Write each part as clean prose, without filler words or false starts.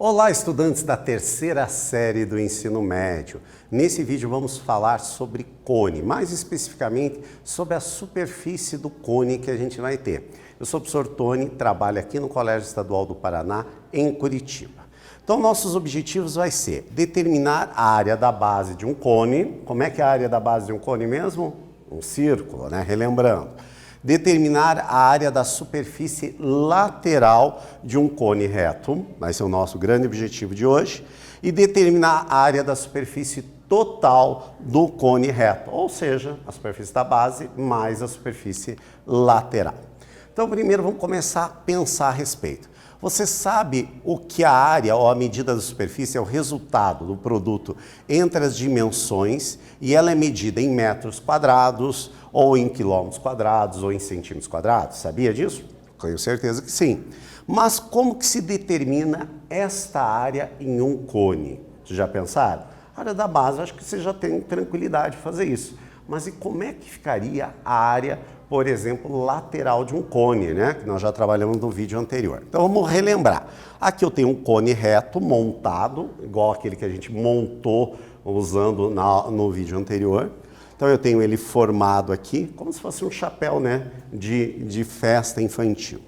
Olá, estudantes da terceira série do ensino médio. Nesse vídeo vamos falar sobre cone, mais especificamente sobre a superfície do cone que a gente vai ter. Eu sou o professor Tony, trabalho aqui no Colégio Estadual do Paraná, em Curitiba. Então, nossos objetivos vai ser determinar a área da base de um cone. Como é que é a área da base de um cone mesmo? Um círculo, né? Relembrando. Determinar a área da superfície lateral de um cone reto, vai ser o nosso grande objetivo de hoje, e determinar a área da superfície total do cone reto, ou seja, a superfície da base mais a superfície lateral. Então, primeiro vamos começar a pensar a respeito. Você sabe o que a área ou a medida da superfície é o resultado do produto entre as dimensões e ela é medida em metros quadrados, ou em quilômetros quadrados, ou em centímetros quadrados. Sabia disso? Tenho certeza que sim. Mas como que se determina esta área em um cone? Vocês já pensaram? A área da base, acho que você já tem tranquilidade de fazer isso. Mas e como é que ficaria a área, por exemplo, lateral de um cone, né? Que nós já trabalhamos no vídeo anterior. Então vamos relembrar. Aqui eu tenho um cone reto montado, igual aquele que a gente montou usando no vídeo anterior. Então eu tenho ele formado aqui, como se fosse um chapéu, né, de festa infantil.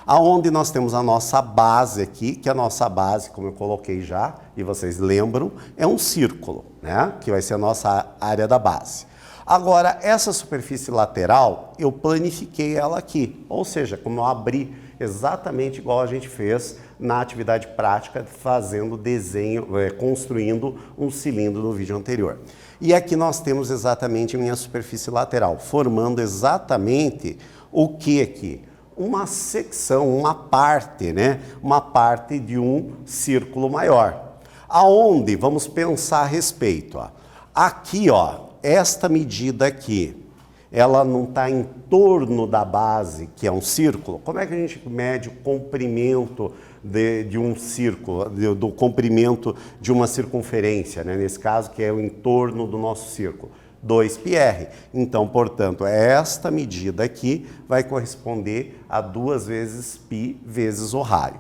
Aonde nós temos a nossa base aqui, que a nossa base, como eu coloquei já, e vocês lembram, é um círculo, né, que vai ser a nossa área da base. Agora, essa superfície lateral, eu planifiquei ela aqui, ou seja, como eu abri exatamente igual a gente fez na atividade prática, fazendo desenho, construindo um cilindro no vídeo anterior. E aqui nós temos exatamente a minha superfície lateral, formando exatamente o que aqui? Uma secção, uma parte, né? Uma parte de um círculo maior. Aonde? Vamos pensar a respeito. Ó. Aqui, ó, esta medida aqui, ela não está em torno da base, que é um círculo. Como é que a gente mede o comprimento de um círculo, do comprimento de uma circunferência, né? Nesse caso, que é o entorno do nosso círculo? 2πr. Então, portanto, esta medida aqui vai corresponder a 2 vezes π vezes o raio.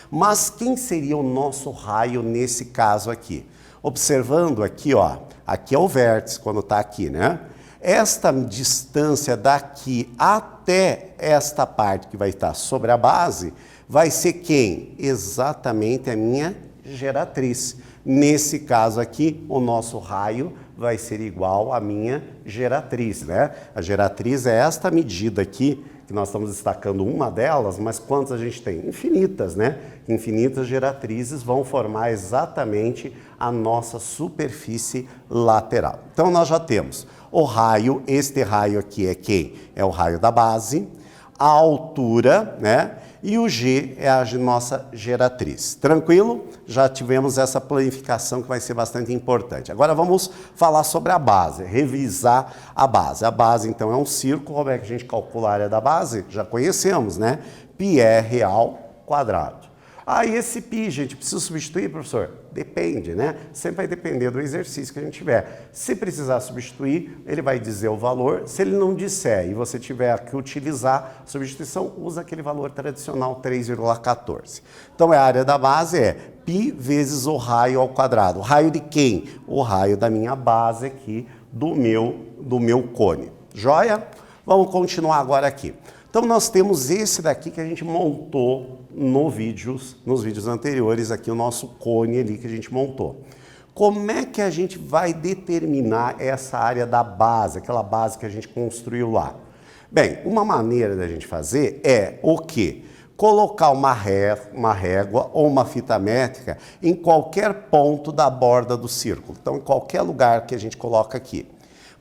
Mas quem seria o nosso raio nesse caso aqui? Observando aqui, ó, aqui é o vértice quando está aqui, né? Esta distância daqui até esta parte que vai estar sobre a base vai ser quem? Exatamente a minha geratriz. Nesse caso aqui, o nosso raio vai ser igual à minha geratriz, né? A geratriz é esta medida aqui, que nós estamos destacando uma delas, mas quantas a gente tem? Infinitas, né? Infinitas geratrizes vão formar exatamente a nossa superfície lateral. Então, nós já temos o raio, este raio aqui é quem? É o raio da base, a altura, né? E o G é a nossa geratriz. Tranquilo? Já tivemos essa planificação que vai ser bastante importante. Agora vamos falar sobre a base, revisar a base. A base, então, é um círculo. Como é que a gente calcula a área da base? Já conhecemos, né? πr ao quadrado. E esse π, gente, precisa substituir, professor? Depende, né? Sempre vai depender do exercício que a gente tiver. Se precisar substituir, ele vai dizer o valor. Se ele não disser e você tiver que utilizar a substituição, usa aquele valor tradicional, 3,14. Então, a área da base é π vezes o raio ao quadrado. O raio de quem? O raio da minha base aqui, do meu cone. Joia? Vamos continuar agora aqui. Então, nós temos esse daqui que a gente montou nos vídeos anteriores, aqui o nosso cone ali que a gente montou. Como é que a gente vai determinar essa área da base, aquela base que a gente construiu lá? Bem, uma maneira da gente fazer é o quê? Colocar uma régua ou uma fita métrica em qualquer ponto da borda do círculo. Então, em qualquer lugar que a gente coloca aqui.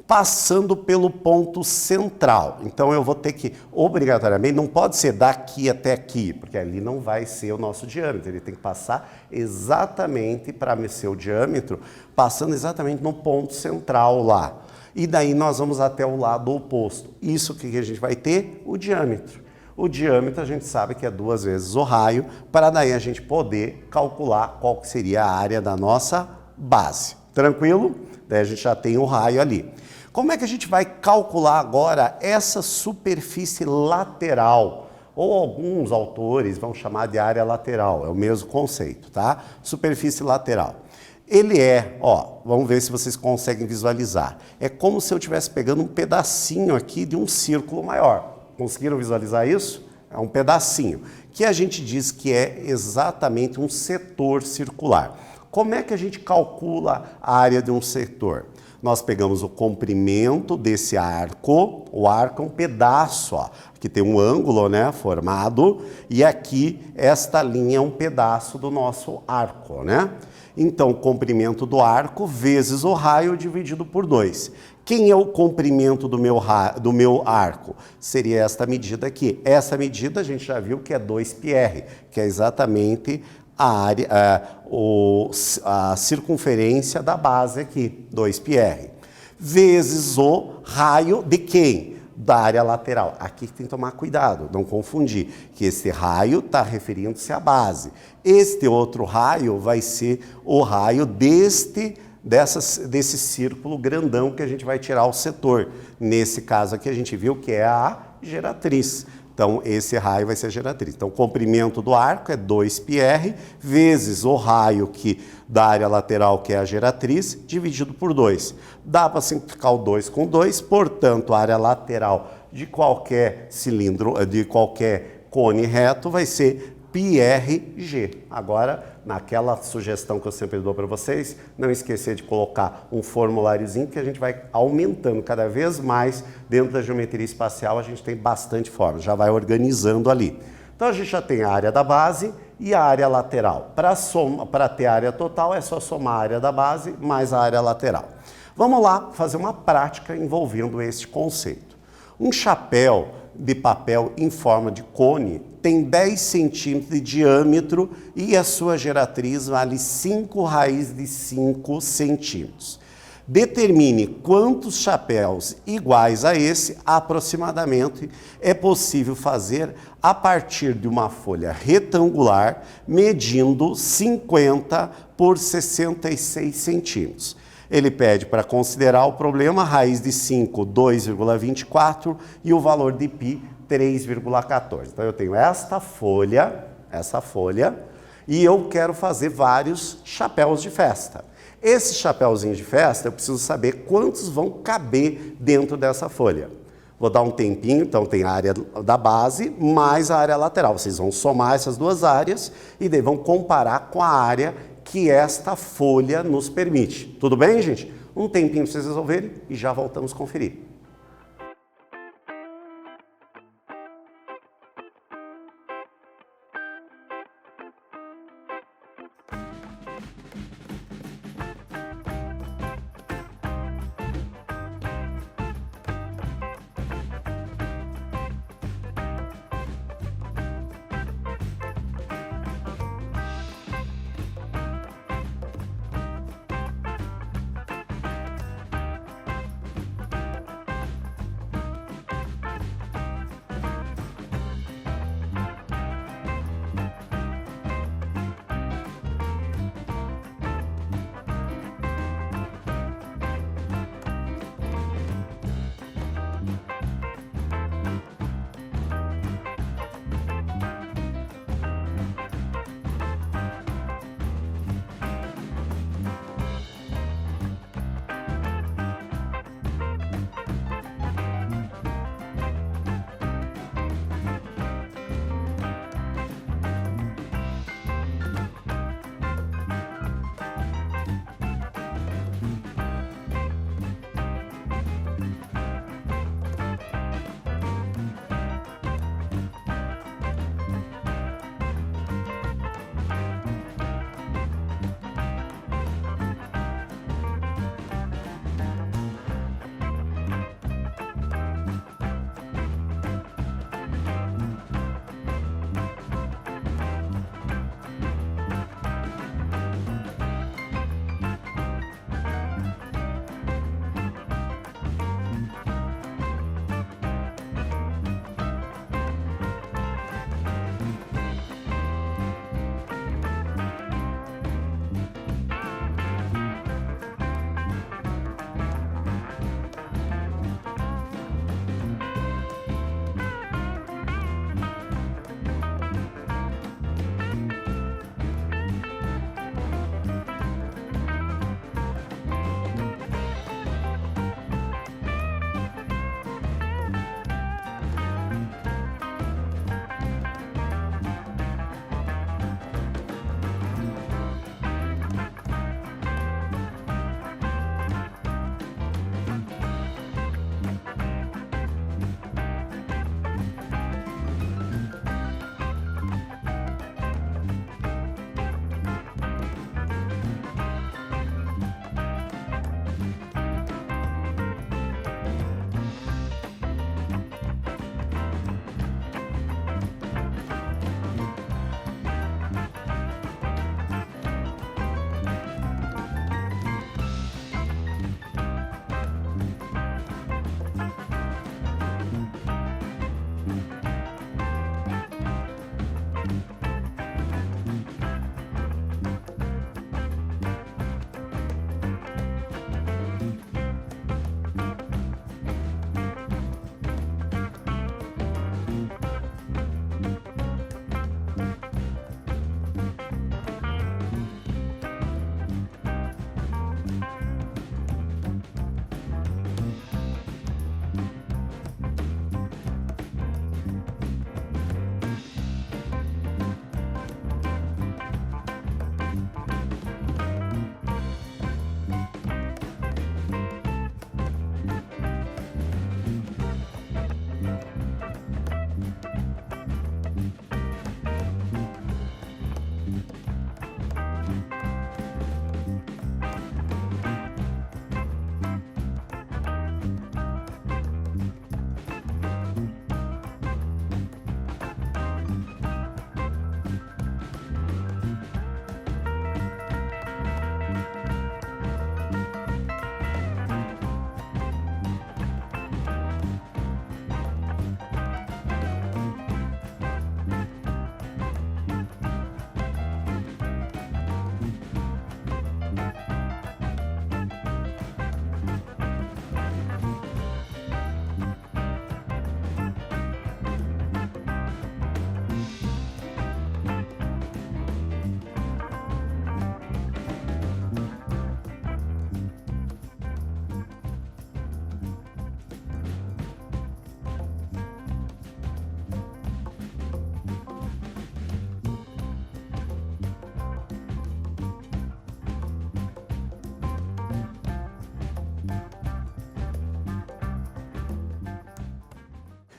Passando pelo ponto central. Então, eu vou ter que, obrigatoriamente, não pode ser daqui até aqui, porque ali não vai ser o nosso diâmetro. Ele tem que passar exatamente, para medir o diâmetro, passando exatamente no ponto central lá. E daí nós vamos até o lado oposto. Isso que a gente vai ter? O diâmetro. O diâmetro a gente sabe que é 2 vezes o raio, para daí a gente poder calcular qual que seria a área da nossa base. Tranquilo? Daí a gente já tem o raio ali. Como é que a gente vai calcular agora essa superfície lateral ou alguns autores vão chamar de área lateral, é o mesmo conceito, tá? Superfície lateral. Ele vamos ver se vocês conseguem visualizar. É como se eu estivesse pegando um pedacinho aqui de um círculo maior. Conseguiram visualizar isso? É um pedacinho, que a gente diz que é exatamente um setor circular. Como é que a gente calcula a área de um setor? Nós pegamos o comprimento desse arco, o arco é um pedaço, aqui tem um ângulo, né, formado, e aqui esta linha é um pedaço do nosso arco, né? Então, o comprimento do arco vezes o raio dividido por 2. Quem é o comprimento do meu arco? Seria esta medida aqui. Essa medida a gente já viu que é 2πr, que é exatamente a área, a circunferência da base aqui, 2πr, vezes o raio de quem? Da área lateral. Aqui tem que tomar cuidado, não confundir, que esse raio está referindo-se à base. Este outro raio vai ser o raio desse círculo grandão que a gente vai tirar o setor. Nesse caso aqui a gente viu que é a geratriz. Então, esse raio vai ser a geratriz. Então, o comprimento do arco é 2πr vezes o raio da área lateral, que é a geratriz, dividido por 2. Dá para simplificar o 2 com 2, portanto, a área lateral de qualquer cilindro, de qualquer cone reto, vai ser πrg. Agora, naquela sugestão que eu sempre dou para vocês, não esquecer de colocar um formuláriozinho que a gente vai aumentando cada vez mais dentro da geometria espacial, a gente tem bastante forma, já vai organizando ali. Então a gente já tem a área da base e a área lateral. Para ter a área total é só somar a área da base mais a área lateral. Vamos lá fazer uma prática envolvendo este conceito. Um chapéu de papel em forma de cone tem 10 centímetros de diâmetro e a sua geratriz vale 5 raiz de 5 centímetros. Determine quantos chapéus iguais a esse, aproximadamente, é possível fazer a partir de uma folha retangular medindo 50 por 66 centímetros. Ele pede para considerar o problema raiz de 5, 2,24 e o valor de π, 3,14. Então eu tenho essa folha, e eu quero fazer vários chapéus de festa. Esses chapéuzinhos de festa, eu preciso saber quantos vão caber dentro dessa folha. Vou dar um tempinho, então tem a área da base mais a área lateral. Vocês vão somar essas duas áreas e daí vão comparar com a área que esta folha nos permite. Tudo bem, gente? Um tempinho para vocês resolverem e já voltamos a conferir.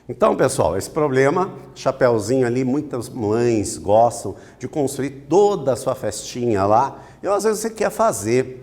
Então, pessoal, esse problema, chapéuzinho ali, muitas mães gostam de construir toda a sua festinha lá. E às vezes você quer fazer,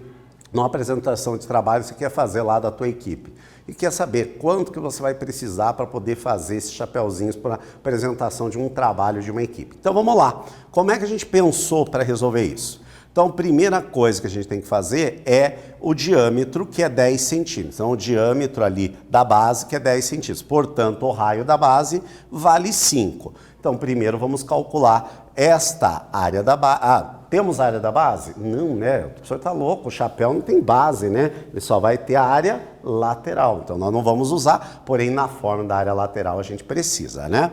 numa apresentação de trabalho, você quer fazer lá da tua equipe. E quer saber quanto que você vai precisar para poder fazer esses chapéuzinhos para apresentação de um trabalho de uma equipe. Então vamos lá, como é que a gente pensou para resolver isso? Então, a primeira coisa que a gente tem que fazer é o diâmetro, que é 10 centímetros. Então, o diâmetro ali da base, que é 10 centímetros. Portanto, o raio da base vale 5. Então, primeiro vamos calcular esta área da base. Ah, temos a área da base? Não, né? O professor está louco, o chapéu não tem base, né? Ele só vai ter a área lateral. Então, nós não vamos usar, porém, na forma da área lateral a gente precisa, né?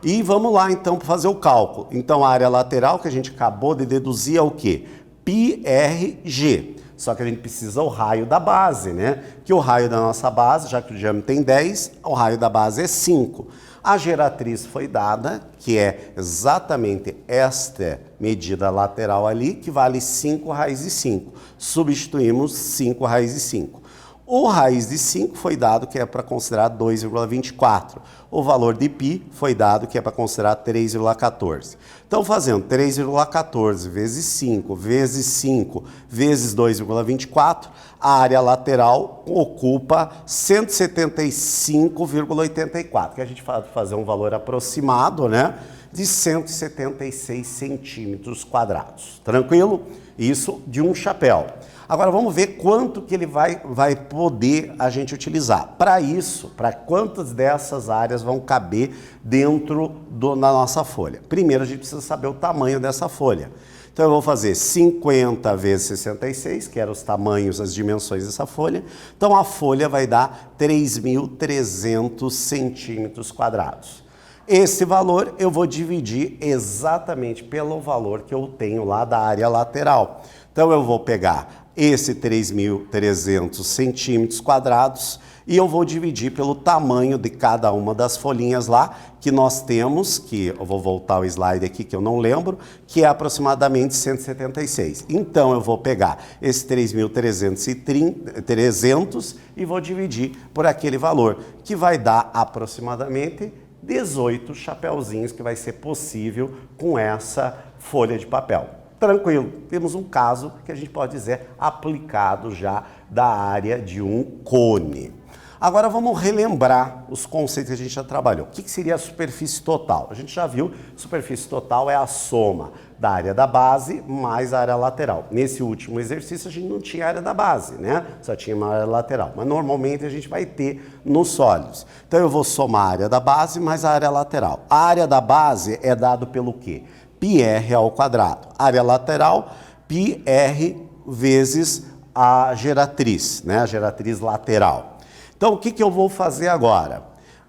E vamos lá, então, para fazer o cálculo. Então, a área lateral que a gente acabou de deduzir é o quê? πRG. Só que a gente precisa o raio da base, né? Que o raio da nossa base, já que o diâmetro tem 10, o raio da base é 5. A geratriz foi dada, que é exatamente esta medida lateral ali, que vale 5 raiz de 5. Substituímos 5 raiz de 5. O raiz de 5 foi dado que é para considerar 2,24. O valor de π foi dado que é para considerar 3,14. Então, fazendo 3,14 vezes 5 vezes 5 vezes 2,24, a área lateral ocupa 175,84, que a gente vai fazer um valor aproximado, né, de 176 centímetros quadrados. Tranquilo? Isso de um chapéu. Agora vamos ver quanto que ele vai poder a gente utilizar. Para isso, para quantas dessas áreas vão caber dentro da nossa folha? Primeiro a gente precisa saber o tamanho dessa folha. Então eu vou fazer 50 vezes 66, que eram os tamanhos, as dimensões dessa folha. Então a folha vai dar 3.300 centímetros quadrados. Esse valor eu vou dividir exatamente pelo valor que eu tenho lá da área lateral. Então eu vou pegar esse 3.300 centímetros quadrados e eu vou dividir pelo tamanho de cada uma das folhinhas lá que nós temos, que eu vou voltar o slide aqui que eu não lembro, que é aproximadamente 176. Então eu vou pegar esse 3.300 e vou dividir por aquele valor, que vai dar aproximadamente 18 chapéuzinhos que vai ser possível com essa folha de papel. Tranquilo, temos um caso que a gente pode dizer aplicado já da área de um cone. Agora vamos relembrar os conceitos que a gente já trabalhou. O que seria a superfície total? A gente já viu, superfície total é a soma da área da base mais a área lateral. Nesse último exercício a gente não tinha área da base, né? Só tinha uma área lateral, mas normalmente a gente vai ter nos sólidos. Então eu vou somar a área da base mais a área lateral. A área da base é dado pelo quê? πr ao quadrado. Área lateral, πr vezes a geratriz, né? A geratriz lateral. Então, o que eu vou fazer agora?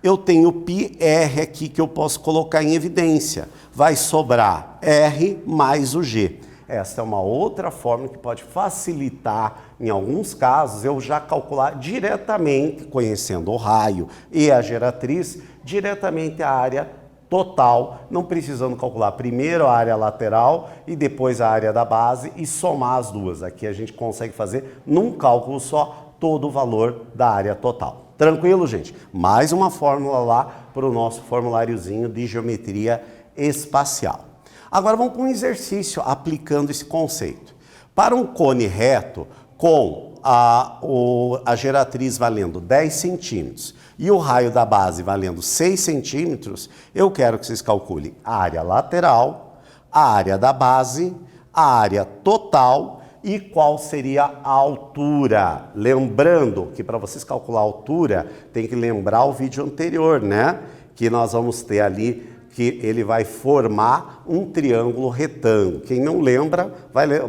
Eu tenho πr aqui que eu posso colocar em evidência. Vai sobrar R mais o G. Essa é uma outra forma que pode facilitar, em alguns casos, eu já calcular diretamente, conhecendo o raio e a geratriz, diretamente a área total, não precisando calcular primeiro a área lateral e depois a área da base e somar as duas. Aqui a gente consegue fazer num cálculo só todo o valor da área total. Tranquilo, gente? Mais uma fórmula lá para o nosso formuláriozinho de geometria espacial. Agora vamos para um exercício aplicando esse conceito. Para um cone reto com a geratriz valendo 10 centímetros e o raio da base valendo 6 centímetros, eu quero que vocês calculem a área lateral, a área da base, a área total e qual seria a altura. Lembrando que para vocês calcular a altura, tem que lembrar o vídeo anterior, né? Que nós vamos ter ali que ele vai formar um triângulo retângulo. Quem não lembra,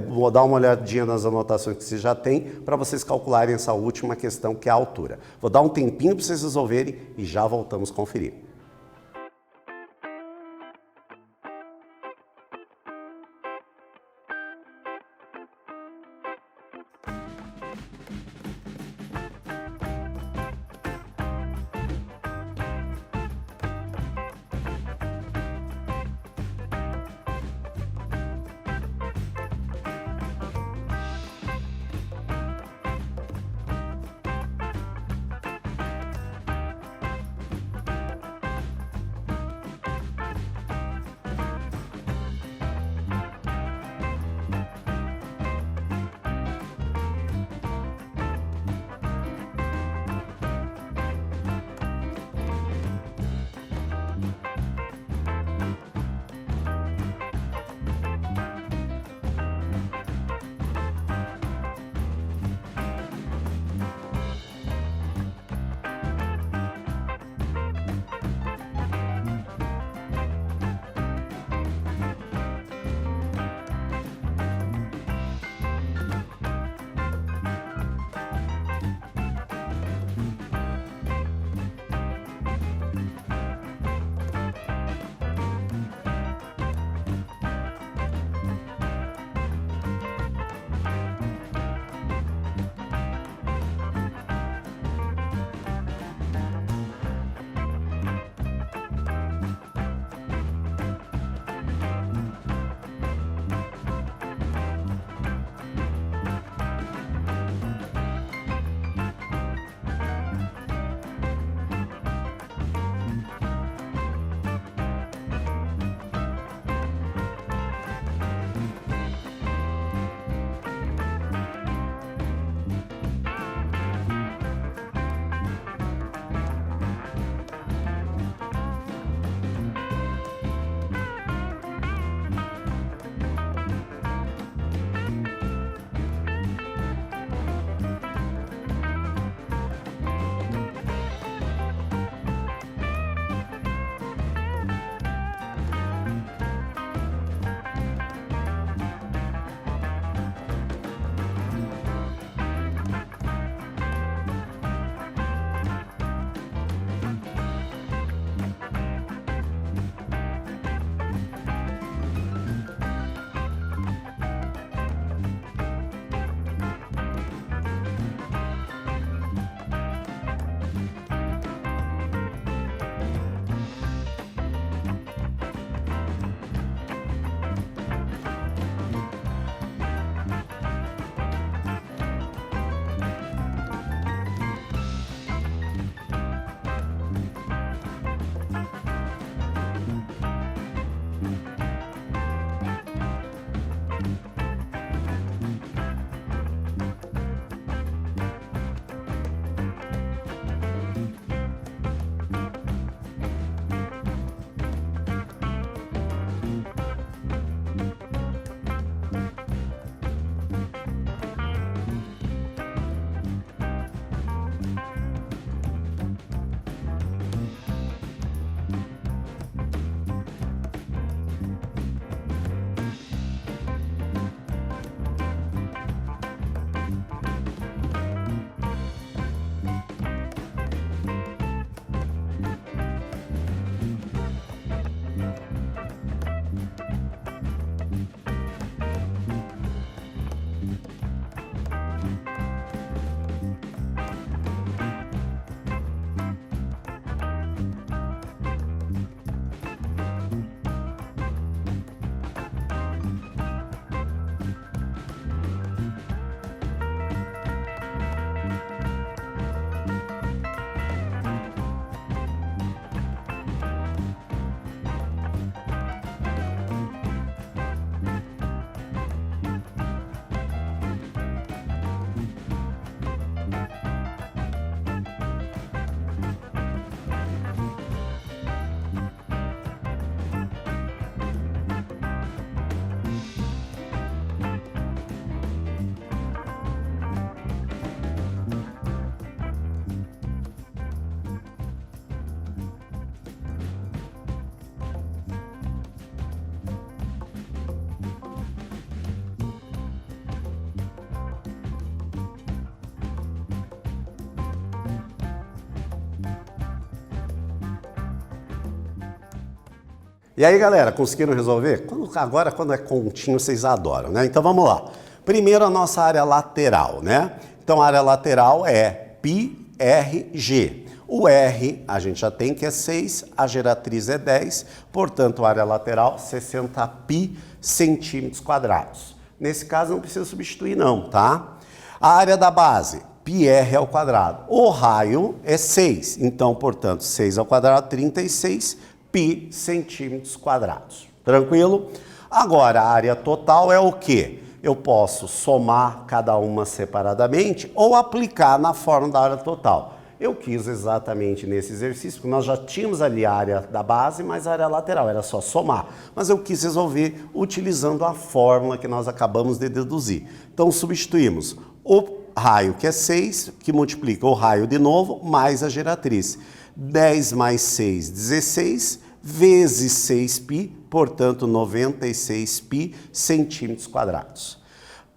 vou dar uma olhadinha nas anotações que você já tem para vocês calcularem essa última questão, que é a altura. Vou dar um tempinho para vocês resolverem e já voltamos a conferir. E aí, galera, conseguiram resolver? Agora, quando é continho, vocês adoram, né? Então, vamos lá. Primeiro, a nossa área lateral, né? Então, a área lateral é πRG. O R, a gente já tem que é 6, a geratriz é 10, portanto, a área lateral, 60 π centímetros quadrados. Nesse caso, não precisa substituir, não, tá? A área da base, πr ao quadrado. O raio é 6, então, portanto, 6 ao quadrado, 36 π centímetros quadrados. Tranquilo? Agora, a área total é o quê? Eu posso somar cada uma separadamente ou aplicar na fórmula da área total. Eu quis exatamente nesse exercício, porque nós já tínhamos ali a área da base, mas a área lateral, era só somar. Mas eu quis resolver utilizando a fórmula que nós acabamos de deduzir. Então, substituímos o raio, que é 6, que multiplica o raio de novo, mais a geratriz. 10 mais 6, 16, vezes 6π, portanto, 96 π centímetros quadrados.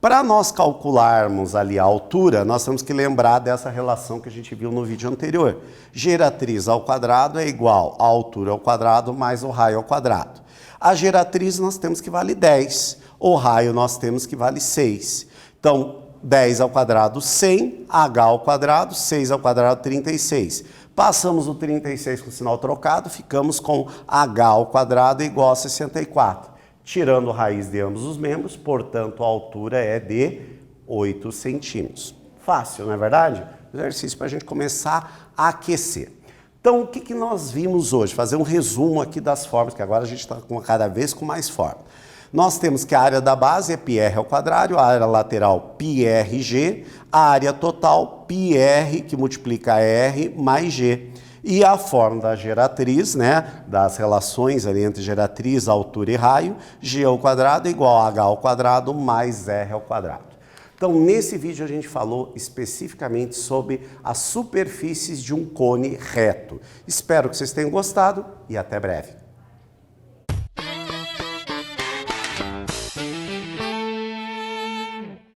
Para nós calcularmos ali a altura, nós temos que lembrar dessa relação que a gente viu no vídeo anterior. Geratriz ao quadrado é igual a altura ao quadrado mais o raio ao quadrado. A geratriz nós temos que vale 10, o raio nós temos que vale 6. Então, 10 ao quadrado, 100, h ao quadrado, 6 ao quadrado, 36. Passamos o 36 com o sinal trocado, ficamos com h ao quadrado igual a 64. Tirando a raiz de ambos os membros, portanto, a altura é de 8 centímetros. Fácil, não é verdade? Exercício para a gente começar a aquecer. Então, o que nós vimos hoje? Fazer um resumo aqui das formas, que agora a gente está cada vez com mais forma. Nós temos que a área da base é πr ao quadrado, a área lateral πrg, a área total πr, que multiplica r mais g. E a fórmula da geratriz, né, das relações ali entre geratriz, altura e raio, g ao quadrado igual a h ao quadrado mais r ao quadrado. Então, nesse vídeo a gente falou especificamente sobre as superfícies de um cone reto. Espero que vocês tenham gostado e até breve.